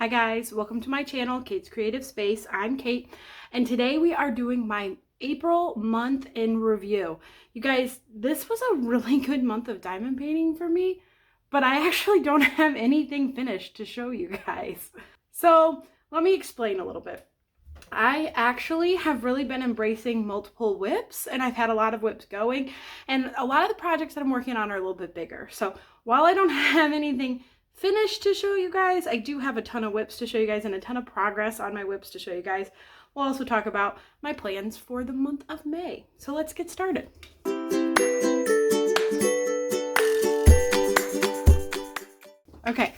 Hi guys, welcome to my channel, Kate's Creative Space. I'm Kate, and today we are doing my April month in review. You guys, this was a really good month of diamond painting for me, but I actually don't have anything finished to show you guys. So let me explain a little bit. I actually have really been embracing multiple whips, and I've had a lot of whips going, and a lot of the projects that I'm working on are a little bit bigger. So while I don't have anything finished to show you guys, I do have a ton of whips to show you guys and a ton of progress on my whips to show you guys. We'll also talk about my plans for the month of May. So let's get started. Okay,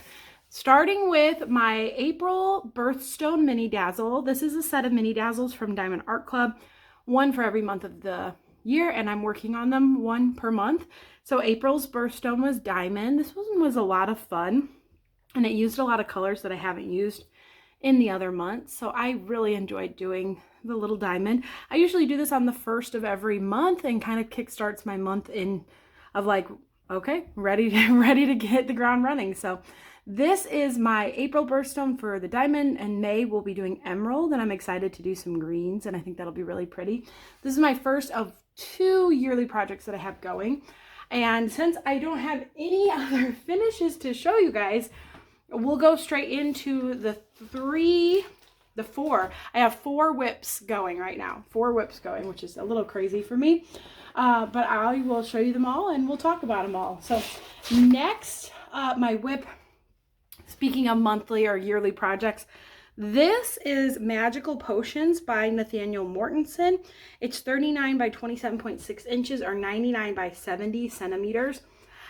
starting with my April birthstone mini dazzle. This is a set of mini dazzles from Diamond Art Club, one for every month of the year, and I'm working on them one per month. So April's birthstone was diamond. This one was a lot of fun, and it used a lot of colors that I haven't used in the other months. So I really enjoyed doing the little diamond. I usually do this on the first of every month and kind of kickstarts my month in of like, okay, ready to get the ground running. So this is my April birthstone for the diamond, and May we'll be doing emerald, and I'm excited to do some greens, and I think that'll be really pretty. This is my first of 2 yearly projects that I have going, and since I don't have any other finishes to show you guys, we'll go straight into the four. I have 4 whips going right now, 4 whips going, which is a little crazy for me, but I will show you them all and we'll talk about them all. So next, my whip, speaking of monthly or yearly projects, this is Magical Potions by Nathaniel Mortensen. It's 39 by 27.6 inches or 99 by 70 centimeters.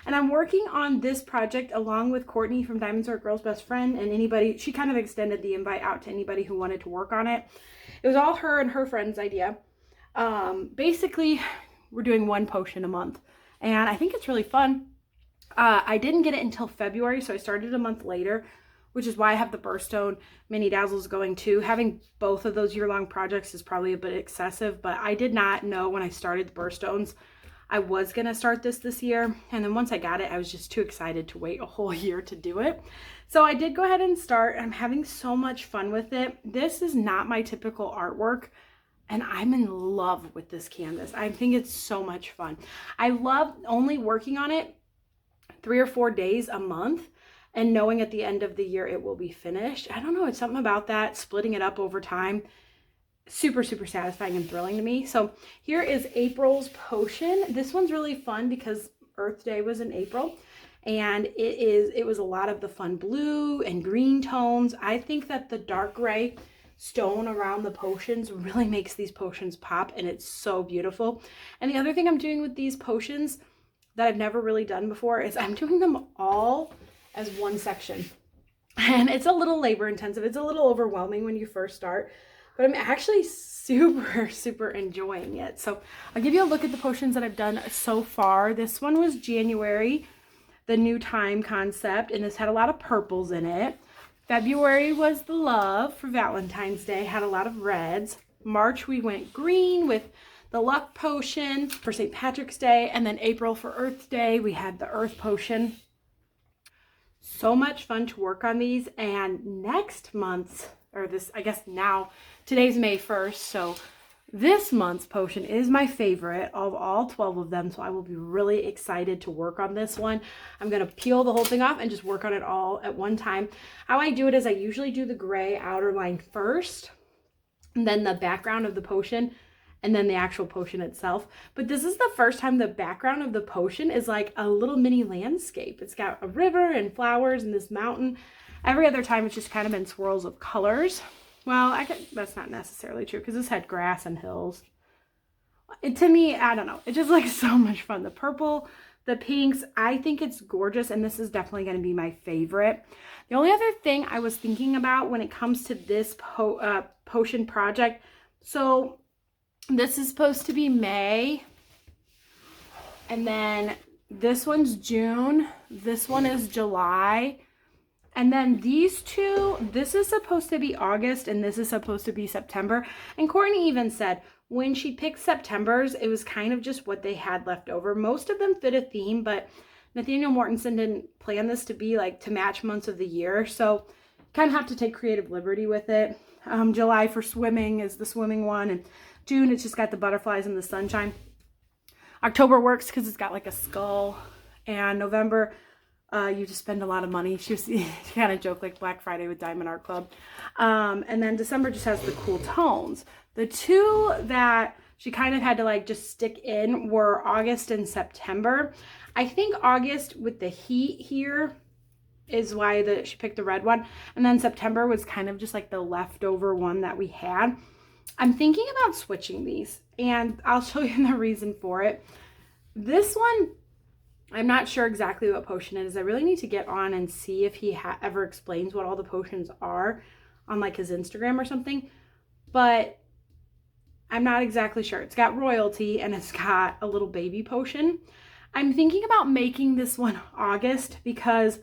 And I'm working on this project along with Courtney from Diamonds Are a Girl's Best Friend, and anybody, she kind of extended the invite out to anybody who wanted to work on it. It was all her and her friend's idea. Basically, we're doing 1 potion a month, and I think it's really fun. I didn't get it until February, so I started a month later, which is why I have the birthstone mini dazzles going too. Having both of those year-long projects is probably a bit excessive, but I did not know when I started the birthstones I was gonna start this year, and then once I got it, I was just too excited to wait a whole year to do it. So I did go ahead and start. I'm having so much fun with it. This is not my typical artwork, and I'm in love with this canvas. I think it's so much fun. I love only working on it 3 or 4 days a month and knowing at the end of the year it will be finished. I don't know, it's something about that, splitting it up over time. Super satisfying and thrilling to me. So here is April's potion. This one's really fun because Earth Day was in April, and it was a lot of the fun blue and green tones. I think that the dark gray stone around the potions really makes these potions pop, and it's so beautiful. And the other thing I'm doing with these potions that I've never really done before is I'm doing them all as one section, and it's a little labor intensive. It's a little overwhelming when you first start, but I'm actually super enjoying it. So I'll give you a look at the potions that I've done so far. This one was January, the new time concept, and this had a lot of purples in it. February was the love for Valentine's Day, had a lot of reds. March we went green with the luck potion for St. Patrick's Day, and then April for Earth Day we had the earth potion. So much fun to work on these, and next month's, or this, I guess now, today's May 1st, so this month's potion is my favorite of all 12 of them, so I will be really excited to work on this one. I'm going to peel the whole thing off and just work on it all at one time. How I do it is I usually do the gray outer line first, and then the background of the potion, and then the actual potion itself. But this is the first time the background of the potion is like a little mini landscape. It's got a river and flowers and this mountain. Every other time it's just kind of been swirls of colors. Well, that's not necessarily true because this had grass and hills. To me, I don't know. It just looks so much fun. The purple, the pinks, I think it's gorgeous, and this is definitely going to be my favorite. The only other thing I was thinking about when it comes to this potion project, so this is supposed to be May, and then this one's June, this one is July, and then these two, this is supposed to be August and this is supposed to be September. And Courtney even said when she picked September's, it was kind of just what they had left over. Most of them fit a theme, but Nathaniel Mortensen didn't plan this to be like to match months of the year. So kind of have to take creative liberty with it. July for swimming is the swimming one, and June it's just got the butterflies and the sunshine. October works because it's got like a skull, and November you just spend a lot of money. She kind of joked like Black Friday with Diamond Art Club. And then December just has the cool tones. The two that she kind of had to like just stick in were August and September. I think August with the heat here is why she picked the red one. And then September was kind of just like the leftover one that we had. I'm thinking about switching these, and I'll show you the reason for it. This one, I'm not sure exactly what potion it is. I really need to get on and see if he ever explains what all the potions are on like his Instagram or something. But I'm not exactly sure. It's got royalty and it's got a little baby potion. I'm thinking about making this one August because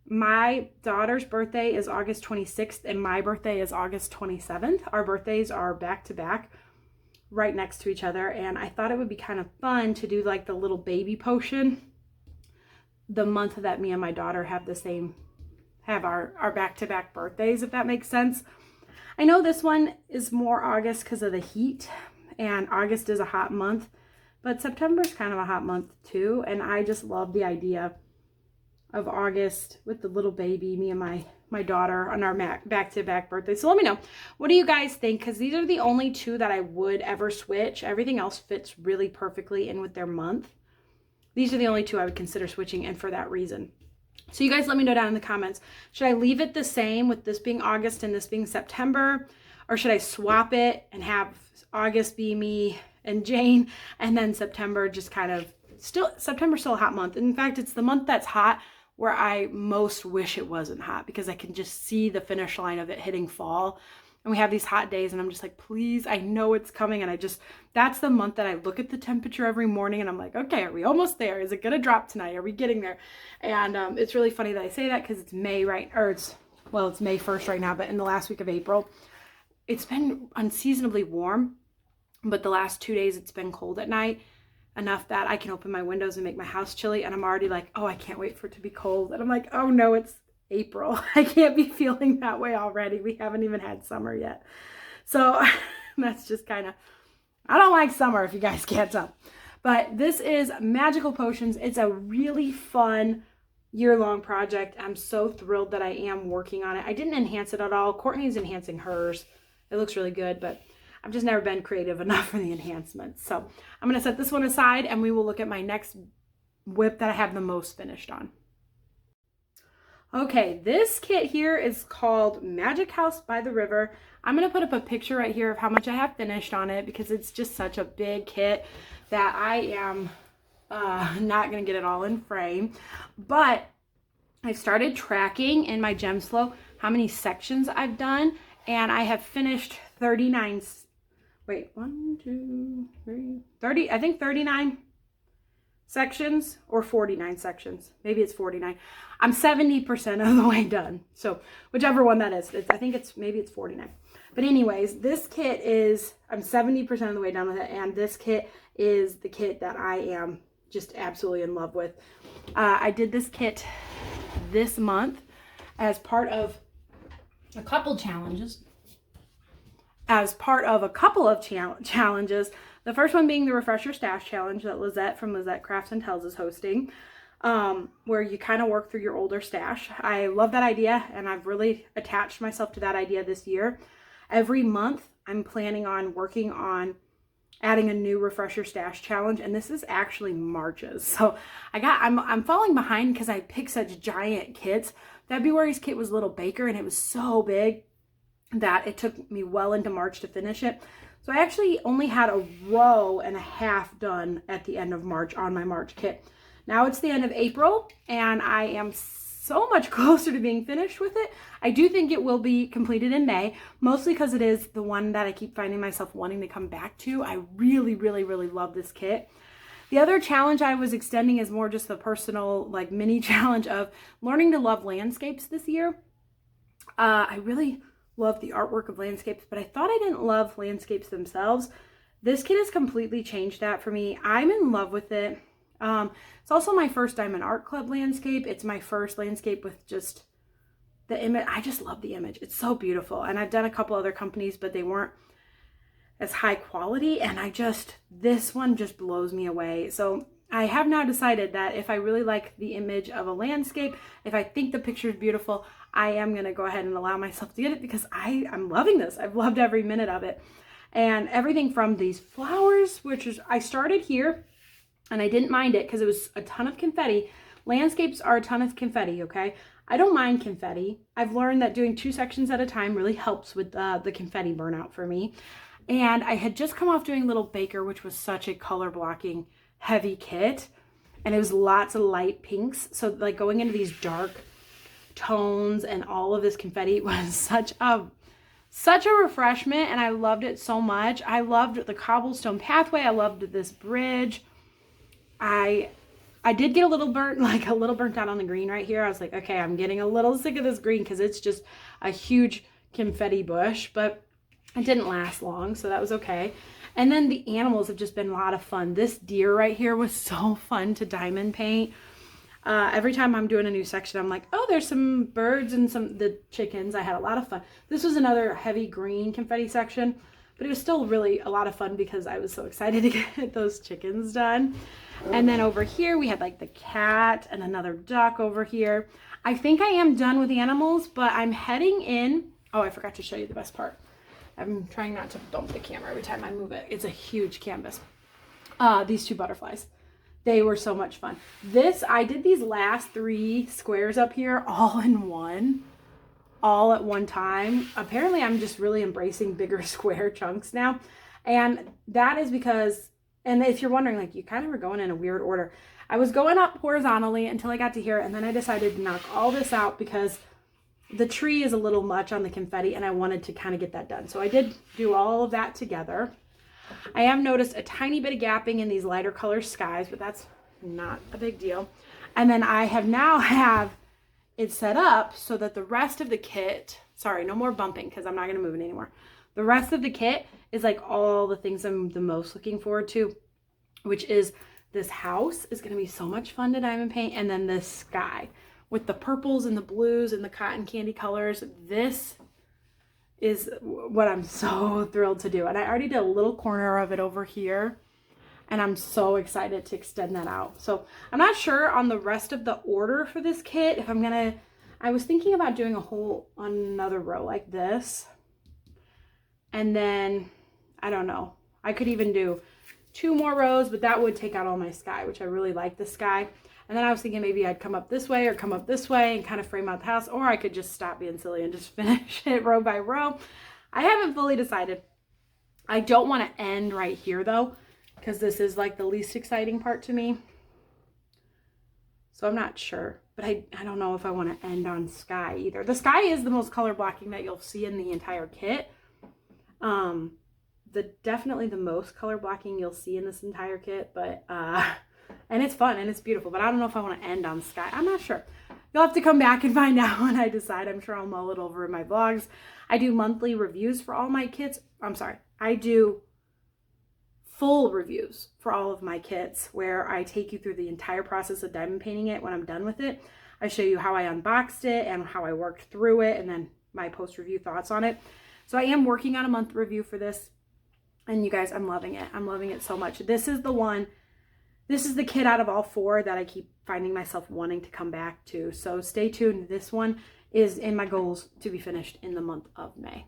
my daughter's birthday is August 26th and my birthday is August 27th. Our birthdays are back to back, right next to each other, and I thought it would be kind of fun to do like the little baby potion the month that me and my daughter have our back-to-back birthdays, if that makes sense. I know this one is more August because of the heat, and August is a hot month, but September's kind of a hot month too, and I just love the idea of August with the little baby, me and my daughter on our back-to-back birthday. So let me know, what do you guys think? Because these are the only two that I would ever switch. Everything else fits really perfectly in with their month. These are the only two I would consider switching, and for that reason. So you guys let me know down in the comments. Should I leave it the same with this being August and this being September? Or should I swap it and have August be me and Jane, and then September just kind of September's still a hot month. In fact, it's the month that's hot where I most wish it wasn't hot, because I can just see the finish line of it hitting fall. And we have these hot days and I'm just like, please, I know it's coming. And that's the month that I look at the temperature every morning and I'm like, okay, are we almost there? Is it going to drop tonight? Are we getting there? And it's really funny that I say that because it's May, right? Or it's May 1st right now, but in the last week of April, it's been unseasonably warm, but the last 2 days it's been cold at night. Enough that I can open my windows and make my house chilly, and I'm already like, oh, I can't wait for it to be cold. And I'm like, oh no, it's April. I can't be feeling that way already. We haven't even had summer yet. So that's just kind of, I don't like summer, if you guys can't tell. But this is Magical Potions. It's a really fun year-long project. I'm so thrilled that I am working on it. I didn't enhance it at all. Courtney's enhancing hers. It looks really good, but I've just never been creative enough for the enhancements. So I'm going to set this one aside and we will look at my next whip that I have the most finished on. Okay, this kit here is called Magic House by the River. I'm going to put up a picture right here of how much I have finished on it because it's just such a big kit that I am not going to get it all in frame. But I started tracking in my Gems Flow how many sections I've done, and I have finished 39. Wait, 1, 2, 3, 30, I think 39 sections or 49 sections. Maybe it's 49. I'm 70% of the way done. So whichever one that is, maybe it's 49. But anyways, this kit is, I'm 70% of the way done with it. And this kit is the kit that I am just absolutely in love with. I did this kit this month as part of a couple challenges. Challenges. The first one being the Refresher Stash Challenge that Lizette from Lizette Crafts and Tells is hosting, where you kind of work through your older stash. I love that idea, and I've really attached myself to that idea this year. Every month, I'm planning on working on adding a new Refresher Stash Challenge, and this is actually March's. So I'm falling behind because I picked such giant kits. February's kit was Little Baker, and it was so big that it took me well into March to finish it. So I actually only had a row and a half done at the end of March on my March kit. Now it's the end of April and I am so much closer to being finished with it. I do think it will be completed in May, mostly because it is the one that I keep finding myself wanting to come back to. I really, really, really love this kit. The other challenge I was extending is more just the personal, like, mini challenge of learning to love landscapes this year. I really love the artwork of landscapes, but I thought I didn't love landscapes themselves. This kit has completely changed that for me. I'm in love with it. It's also my first Diamond Art Club landscape. It's my first landscape with just the image, I just love the image. It's so beautiful. And I've done a couple other companies, but they weren't as high quality. And this one just blows me away. So I have now decided that if I really like the image of a landscape, if I think the picture is beautiful, I am going to go ahead and allow myself to get it because I'm loving this. I've loved every minute of it. And everything from these flowers, I started here and I didn't mind it because it was a ton of confetti. Landscapes are a ton of confetti, okay? I don't mind confetti. I've learned that doing 2 sections at a time really helps with the confetti burnout for me. And I had just come off doing Little Baker, which was such a color blocking heavy kit. And it was lots of light pinks. So like going into these dark tones and all of this confetti was such a refreshment. And I loved it so much. I loved the cobblestone pathway. I loved this bridge. I did get a little burnt out on the green right here. I was like, okay, I'm getting a little sick of this green because it's just a huge confetti bush, but it didn't last long, so that was okay. And then the animals have just been a lot of fun. This deer right here was so fun to diamond paint. Every time I'm doing a new section, I'm like, oh, there's some birds and the chickens. I had a lot of fun. This was another heavy green confetti section, but it was still really a lot of fun because I was so excited to get those chickens done. And then over here, we had like the cat and another duck over here. I think I am done with the animals, but I'm heading in. Oh, I forgot to show you the best part. I'm trying not to bump the camera every time I move it. It's a huge canvas. These 2 butterflies. They were so much fun. I did these last 3 squares up here all in one. All at one time. Apparently, I'm just really embracing bigger square chunks now. And that is because, and if you're wondering, like, you kind of were going in a weird order. I was going up horizontally until I got to here, and then I decided to knock all this out because the tree is a little much on the confetti, and I wanted to kind of get that done. So I did do all of that together. I have noticed a tiny bit of gapping in these lighter color skies, but that's not a big deal. And then I have it set up so that the rest of the kit, sorry, no more bumping because I'm not going to move it anymore. The rest of the kit is like all the things I'm the most looking forward to, which is this house is going to be so much fun to diamond paint. And then this sky with the purples and the blues and the cotton candy colors. This is what I'm so thrilled to do. And I already did a little corner of it over here. And I'm so excited to extend that out. So I'm not sure on the rest of the order for this kit. If I'm going to, I was thinking about doing another row like this. And then, I don't know. I could even do 2 more rows, but that would take out all my sky, which I really like the sky. And then I was thinking maybe I'd come up this way or come up this way and kind of frame out the house. Or I could just stop being silly and just finish it row by row. I haven't fully decided. I don't want to end right here though, because this is like the least exciting part to me. So I'm not sure, but I don't know if I want to end on sky either. The is the most color blocking that you'll see in the entire kit. Definitely the most color blocking you'll see in this entire kit, but and it's fun and it's beautiful, but I don't know if I want to end on sky. I'm not sure. You'll have to come back and find out when I decide. I'm sure I'll mull it over in my vlogs. I do monthly reviews for all my kits. I do full reviews for all of my kits where I take you through the entire process of diamond painting it. When I'm done with it, I show you how I unboxed it and how I worked through it and then my post-review thoughts on it. So I am working on a month review for this. And you guys, I'm loving it. I'm loving it so much. This is the kit out of all 4 that I keep finding myself wanting to come back to. So stay tuned. This one is in my goals to be finished in the month of May.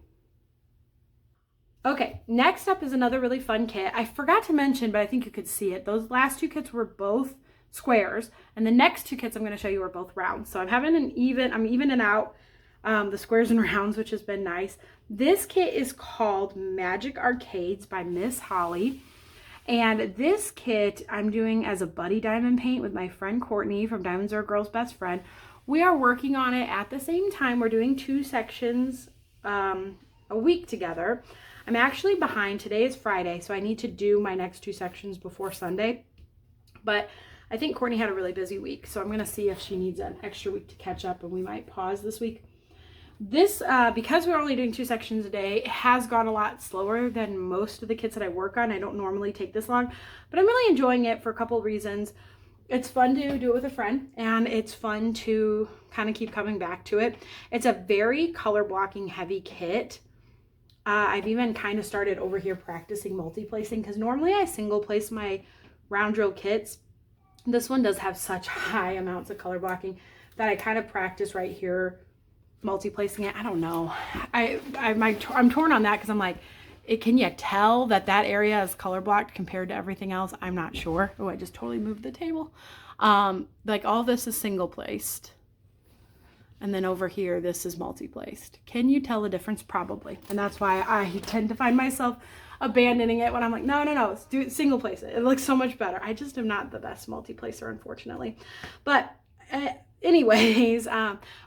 Okay, next up is another really fun kit. I forgot to mention, but I think you could see it. Those last 2 kits were both squares, and the next 2 kits I'm going to show you are both rounds. So I'm evening out the squares and rounds, which has been nice. This kit is called Magic Arcades by Miss Holly. And this kit I'm doing as a buddy diamond paint with my friend Courtney from Diamonds Are a Girl's Best Friend. We are working on it at the same time. We're doing 2 sections a week together. I'm actually behind. Today is Friday, so I need to do my next 2 sections before Sunday. But I think Courtney had a really busy week, so I'm going to see if she needs an extra week to catch up, and we might pause this week. This, because we're only doing 2 sections a day, it has gone a lot slower than most of the kits that I work on. I don't normally take this long, but I'm really enjoying it for a couple of reasons. it's fun to do it with a friend, and it's fun to kind of keep coming back to it. It's a very color blocking heavy kit. I've even kind of started over here practicing multi-placing, because normally I single place my round drill kits. This one does have such high amounts of color blocking that I kind of practice right here multi-placing it. I don't know. I'm torn on that, because I'm like, can you tell that area is color blocked compared to everything else? I'm not sure. Oh, I just totally moved the table. Like all this is single placed. And then over here, this is multi-placed. Can you tell the difference? Probably. And that's why I tend to find myself abandoning it when I'm like, no, let's do it single place. It looks so much better. I just am not the best multi-placer, unfortunately. But anyways,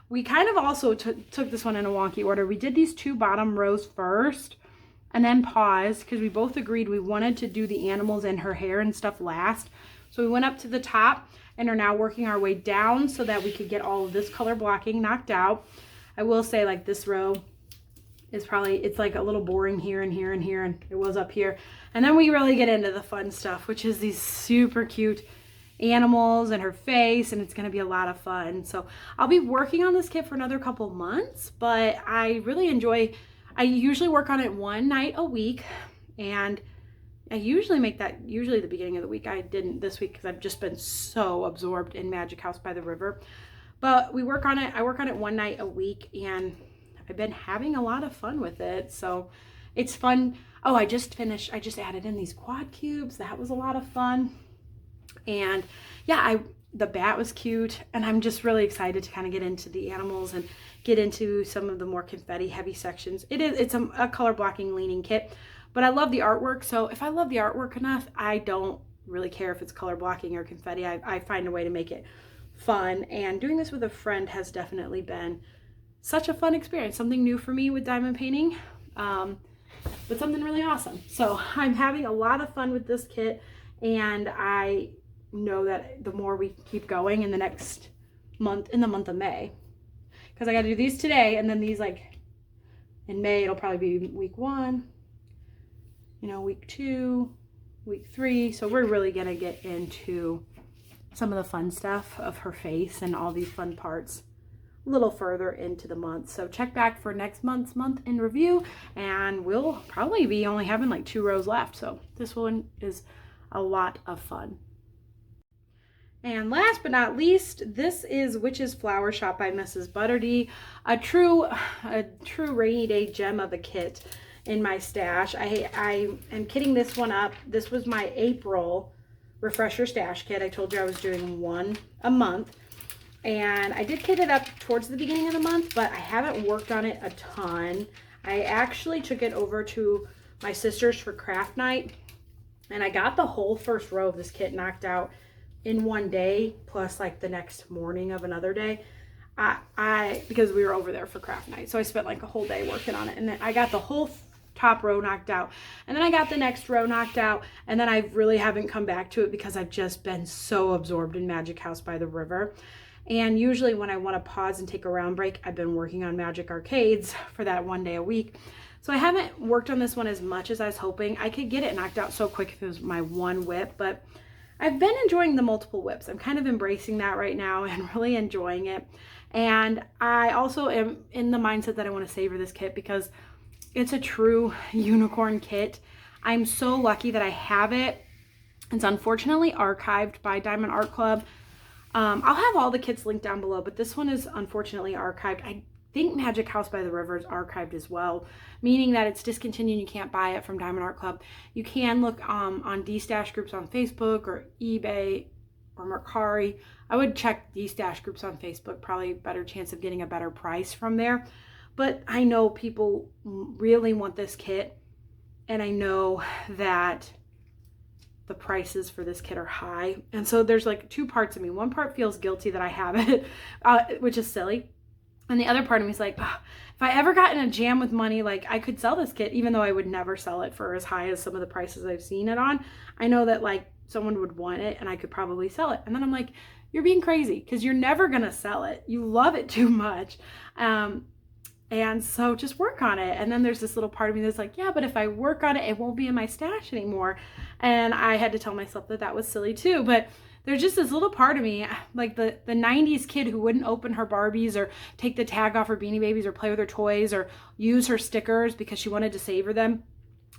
we kind of also took this one in a wonky order. We did these 2 bottom rows first and then paused, because we both agreed we wanted to do the animals and her hair and stuff last. So we went up to the top and are now working our way down so that we could get all of this color blocking knocked out. I will say, like, this row is probably, it's like a little boring here and here and here, and it was up here. And then we really get into the fun stuff, which is these super cute animals and her face, and it's going to be a lot of fun. So I'll be working on this kit for another couple months, but I really enjoy, I usually work on it 1 night a week, and I usually make that usually the beginning of the week. I didn't this week because I've just been so absorbed in Magic House by the River. But we work on it. I work on it 1 night a week, and I've been having a lot of fun with it. So it's fun. Oh, I just added in these quad cubes. That was a lot of fun. And yeah, the bat was cute, and I'm just really excited to kind of get into the animals and get into some of the more confetti heavy sections. It's a color blocking leaning kit. But I love the artwork, so if I love the artwork enough, I don't really care if it's color blocking or confetti. I find a way to make it fun, and doing this with a friend has definitely been such a fun experience. Something new for me with diamond painting, but something really awesome. So I'm having a lot of fun with this kit, and I know that the more we keep going in the next month, in the month of May, because I got to do these today, and then these, like, in May, it'll probably be week 1. Week 2, week 3. So we're really going to get into some of the fun stuff of her face and all these fun parts a little further into the month. So check back for next month's month in review, and we'll probably be only having like 2 rows left. So this one is a lot of fun. And last but not least, this is Witch's Flower Shop by Mrs. Butterdy, a true rainy day gem of a kit in my stash. I am kitting this one up. This was my April refresher stash kit. I told you I was doing 1 a month, and I did kit it up towards the beginning of the month, but I haven't worked on it a ton. I actually took it over to my sister's for craft night, and I got the whole first row of this kit knocked out in 1 day, plus like the next morning of another day. Because we were over there for craft night, so I spent like a whole day working on it, and then I got the whole top row knocked out, and then I got the next row knocked out, and then I really haven't come back to it because I've just been so absorbed in Magic House by the River. And usually when I want to pause and take a round break, I've been working on Magic Arcades for that 1 day a week. So I haven't worked on this one as much as I was hoping. I could get it knocked out so quick if it was my 1 whip, but I've been enjoying the multiple whips. I'm kind of embracing that right now and really enjoying it. And I also am in the mindset that I want to savor this kit because it's a true unicorn kit. I'm so lucky that I have it. It's unfortunately archived by Diamond Art Club. I'll have all the kits linked down below, but this one is unfortunately archived. I think Magic House by the River is archived as well, meaning that it's discontinued. You can't buy it from Diamond Art Club. You can look on D-Stash groups on Facebook or eBay or Mercari. I would check D-Stash groups on Facebook, probably better chance of getting a better price from there. But I know people really want this kit, and I know that the prices for this kit are high. And so there's like 2 parts of me. One part feels guilty that I have it, which is silly. And the other part of me is like, oh, if I ever got in a jam with money, like I could sell this kit, even though I would never sell it for as high as some of the prices I've seen it on. I know that like someone would want it and I could probably sell it. And then I'm like, you're being crazy because you're never going to sell it. You love it too much. And so just work on it. And then there's this little part of me that's like, yeah, but if I work on it, it won't be in my stash anymore. And I had to tell myself that that was silly too. But there's just this little part of me, like the 90s kid who wouldn't open her Barbies or take the tag off her Beanie Babies or play with her toys or use her stickers because she wanted to savor them.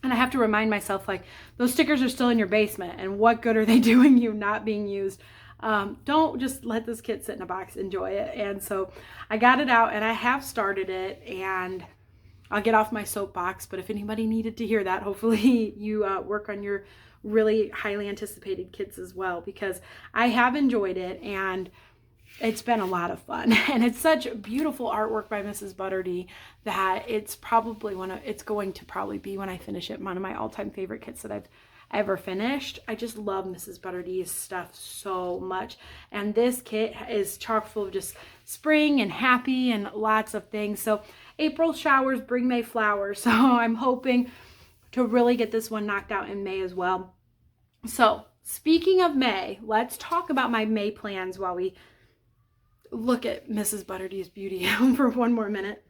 And I have to remind myself, like, those stickers are still in your basement, and what good are they doing you not being used? Don't just let this kit sit in a box, enjoy it. And so I got it out and I have started it, and I'll get off my soapbox, but if anybody needed to hear that, hopefully you work on your really highly anticipated kits as well, because I have enjoyed it and it's been a lot of fun. And it's such beautiful artwork by Mrs. Butterdy that it's going to probably be, when I finish it, one of my all-time favorite kits that I've ever finished. I just love Mrs. Butterdy's stuff so much. And this kit is chock full of just spring and happy and lots of things. So April showers bring May flowers. So I'm hoping to really get this one knocked out in May as well. So speaking of May, let's talk about my May plans while we look at Mrs. Butterdy's beauty for one more minute.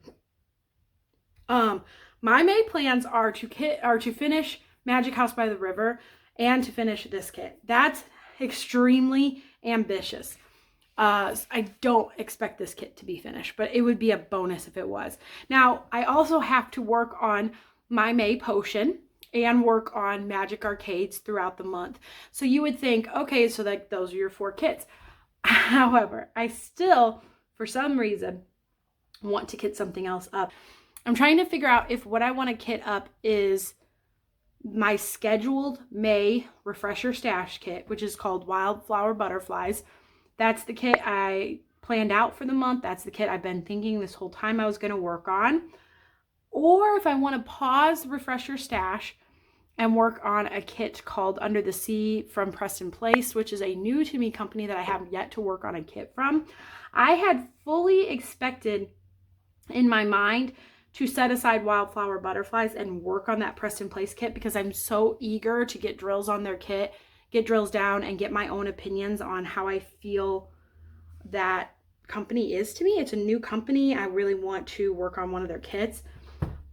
My May plans are to finish Magic House by the River and to finish this kit. That's extremely ambitious. I don't expect this kit to be finished, but it would be a bonus if it was. Now, I also have to work on my May potion and work on Magic Arcades throughout the month. So you would think, okay, so like those are your 4 kits. However, I still, for some reason, want to kit something else up. I'm trying to figure out if what I want to kit up is my scheduled May refresher stash kit, which is called Wildflower Butterflies. That's the kit I planned out for the month. That's the kit I've been thinking this whole time I was going to work on. Or if I want to pause refresher stash and work on a kit called Under the Sea from Preston Place, which is a new to me company that I have yet to work on a kit from. I had fully expected in my mind to set aside Wildflower Butterflies and work on that Preston Place kit, because I'm so eager to get drills on their kit, get drills down, and get my own opinions on how I feel that company is to me. It's a new company. I really want to work on one of their kits.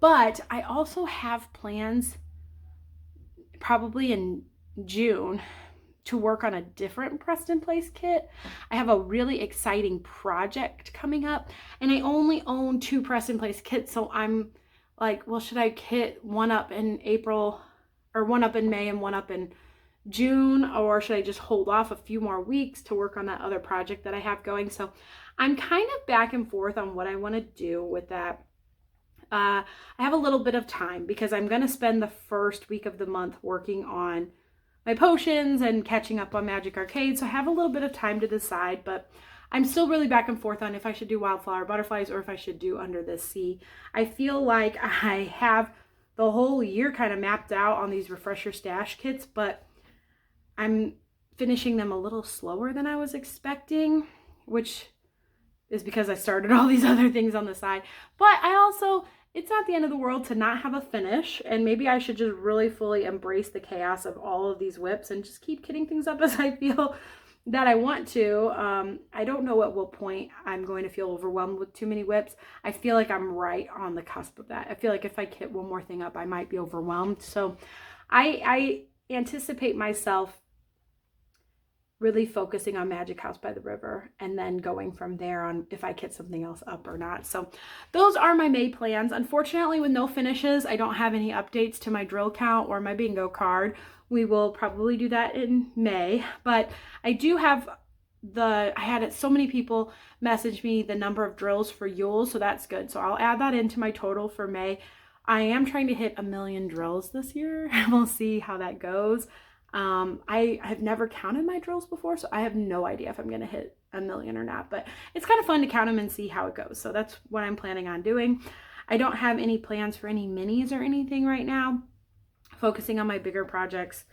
But I also have plans probably in June to work on a different Preston Place kit. I have a really exciting project coming up, and I only own 2 Preston Place kits, so I'm like, well, should I kit one up in April, or one up in May and one up in June, or should I just hold off a few more weeks to work on that other project that I have going? So I'm kind of back and forth on what I want to do with that. I have a little bit of time because I'm going to spend the first week of the month working on my potions and catching up on Magic Arcade. So I have a little bit of time to decide, but I'm still really back and forth on if I should do Wildflower Butterflies or if I should do Under the Sea. I feel like I have the whole year kind of mapped out on these refresher stash kits, but I'm finishing them a little slower than I was expecting, which is because I started all these other things on the side. But I also, it's not the end of the world to not have a finish, and maybe I should just really fully embrace the chaos of all of these whips and just keep kitting things up as I feel that I want to. I don't know at what point I'm going to feel overwhelmed with too many whips. I feel like I'm right on the cusp of that. I feel like if I kit one more thing up, I might be overwhelmed. So I anticipate myself really focusing on Magic House by the River and then going from there on if I kit something else up or not. So those are my May plans. Unfortunately, with no finishes, I don't have any updates to my drill count or my bingo card. We will probably do that in May, but I do have I had so many people message me the number of drills for Yule, so that's good. So I'll add that into my total for May. I am trying to hit 1 million drills this year. We'll see how that goes. I have never counted my drills before, so I have no idea if I'm going to hit 1 million or not, but it's kind of fun to count them and see how it goes. So that's what I'm planning on doing. I don't have any plans for any minis or anything right now. Focusing on my bigger projects.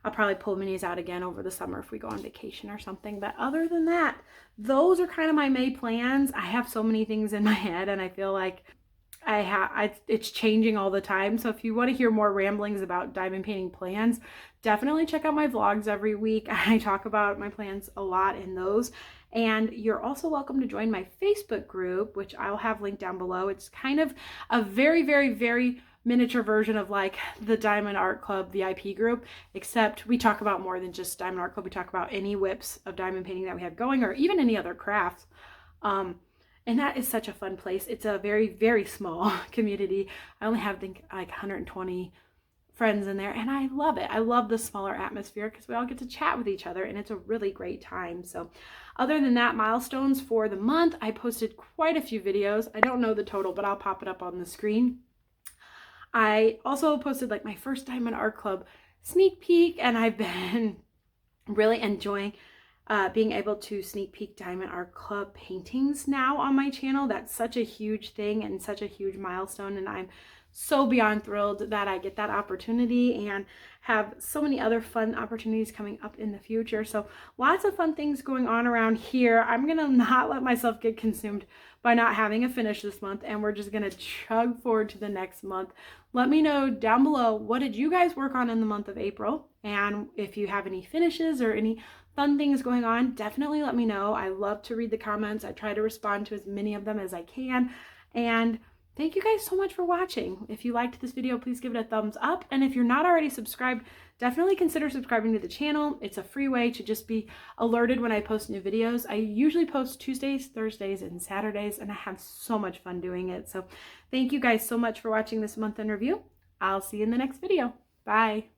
I'll probably pull minis out again over the summer if we go on vacation or something. But other than that, those are kind of my May plans. I have so many things in my head, and I feel like it's changing all the time. So if you want to hear more ramblings about diamond painting plans, definitely check out my vlogs every week. I talk about my plans a lot in those. And you're also welcome to join my Facebook group, which I'll have linked down below. It's kind of a very, very, very miniature version of like the Diamond Art Club VIP group, except we talk about more than just Diamond Art Club. We talk about any whips of diamond painting that we have going, or even any other crafts. And that is such a fun place. It's a very, very small community. I only have, I think, like 120 friends in there, and I love it. I love the smaller atmosphere because we all get to chat with each other, and it's a really great time. So other than that, milestones for the month, I posted quite a few videos. I don't know the total, but I'll pop it up on the screen. I also posted like my first Diamond Art Club sneak peek, and I've been really enjoying being able to sneak peek Diamond Art Club paintings now on my channel. That's such a huge thing and such a huge milestone, and I'm so beyond thrilled that I get that opportunity and have so many other fun opportunities coming up in the future. So lots of fun things going on around here. I'm gonna not let myself get consumed by not having a finish this month, and we're just gonna chug forward to the next month. Let me know down below, what did you guys work on in the month of April? And if you have any finishes or any fun things going on, definitely let me know. I love to read the comments. I try to respond to as many of them as I can. And thank you guys so much for watching. If you liked this video, please give it a thumbs up. And if you're not already subscribed, definitely consider subscribing to the channel. It's a free way to just be alerted when I post new videos. I usually post Tuesdays, Thursdays, and Saturdays, and I have so much fun doing it. So thank you guys so much for watching this month in review. I'll see you in the next video. Bye.